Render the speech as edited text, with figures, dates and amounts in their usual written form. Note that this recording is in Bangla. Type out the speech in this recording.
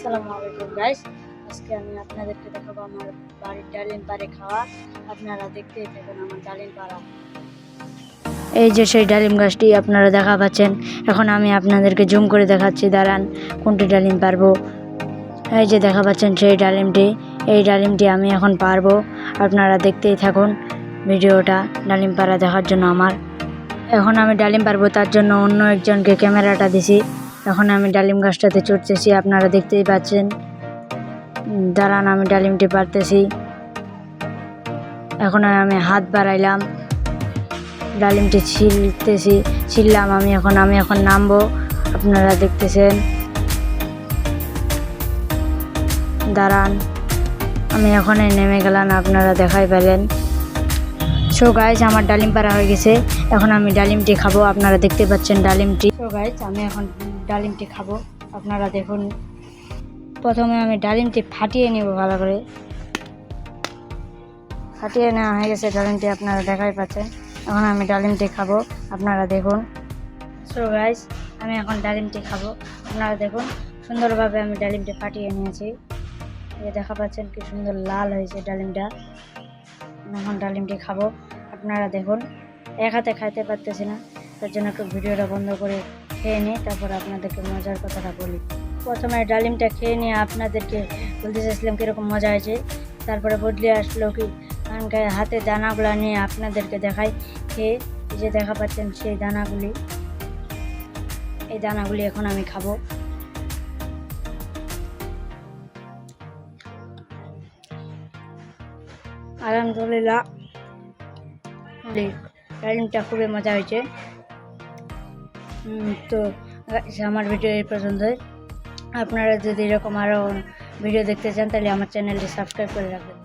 আসসালামু আলাইকুম গাইস। আজকে আমি আপনাদেরকে দেখাবো আমার বাড়ির ডালিম পাড়ে খাওয়া। আপনারা দেখতেই থাকুন আমার ডালিম পাড়া। এই যে সেই ডালিম গাছটি আপনারা দেখা পাচ্ছেন। এখন আমি আপনাদেরকে জুম করে দেখাচ্ছি, দাঁড়ান কোনটি ডালিম পারবো। এই যে দেখা পাচ্ছেন সেই ডালিমটি, এই ডালিমটি আমি এখন পারবো। আপনারা দেখতেই থাকুন ভিডিওটা ডালিম পাড়া দেখার জন্য আমার। এখন আমি ডালিম পারবো, তার জন্য অন্য একজনকে ক্যামেরাটা দিছি। এখন আমি ডালিম গাছটাতে চড়তেছি, আপনারা দেখতেই পাচ্ছেন। দাঁড়ান আমি ডালিমটি পারতেছি। এখন আমি হাত বাড়াইলাম, ডালিমটি ছিললাম আমি এখন নামবো, আপনারা দেখতেছেন। দাঁড়ান আমি এখনই নেমে গেলাম, আপনারা দেখাই পেলেন। সো গাইস, আমার ডালিম পাড়া হয়ে গেছে। এখন আমি ডালিমটি খাবো, আপনারা দেখতে পাচ্ছেন ডালিমটি। সো গাইস, আমি এখন ডালিমটি খাবো, আপনারা দেখুন। প্রথমে আমি ডালিমটি ফাটিয়ে নিব, ভালো করে ফাটিয়ে নেওয়া হয়ে গেছে ডালিমটি, আপনারা দেখাই পাচ্ছেন। এখন আমি ডালিমটি খাবো, আপনারা দেখুন। সো গাইস, আমি এখন ডালিমটি খাবো, আপনারা দেখুন। সুন্দরভাবে আমি ডালিমটি ফাটিয়ে নিয়েছি, এই দেখা পাচ্ছেন কি সুন্দর লাল হয়েছে ডালিমটা। এখন ডালিমটি খাবো, আপনারা দেখুন। এক হাতে খাইতে পারতেছি না, তার জন্য একটু ভিডিওটা বন্ধ করে খেয়ে নিই, তারপর আপনাদেরকে মজার কথাটা বলি। প্রথমে ডালিমটা খেয়ে নিয়ে আপনাদেরকে বলতে চাইছিলাম কীরকম মজা হয়েছে, তারপরে বদলে আসলো কি হাতে দানাগুলো নিয়ে আপনাদেরকে দেখাই খেয়ে। এই যে দেখা পাচ্ছেন সেই দানাগুলি, এই দানাগুলি এখন আমি খাবো। আলহামদুলিল্লাহ, ডালিমটা খুবই মজা হয়েছে। তো আমার ভিডিও এই পর্যন্তই। আপনারা যদি এরকম আরও ভিডিও দেখতে চান তাহলে আমার চ্যানেলটি সাবস্ক্রাইব করে রাখবেন।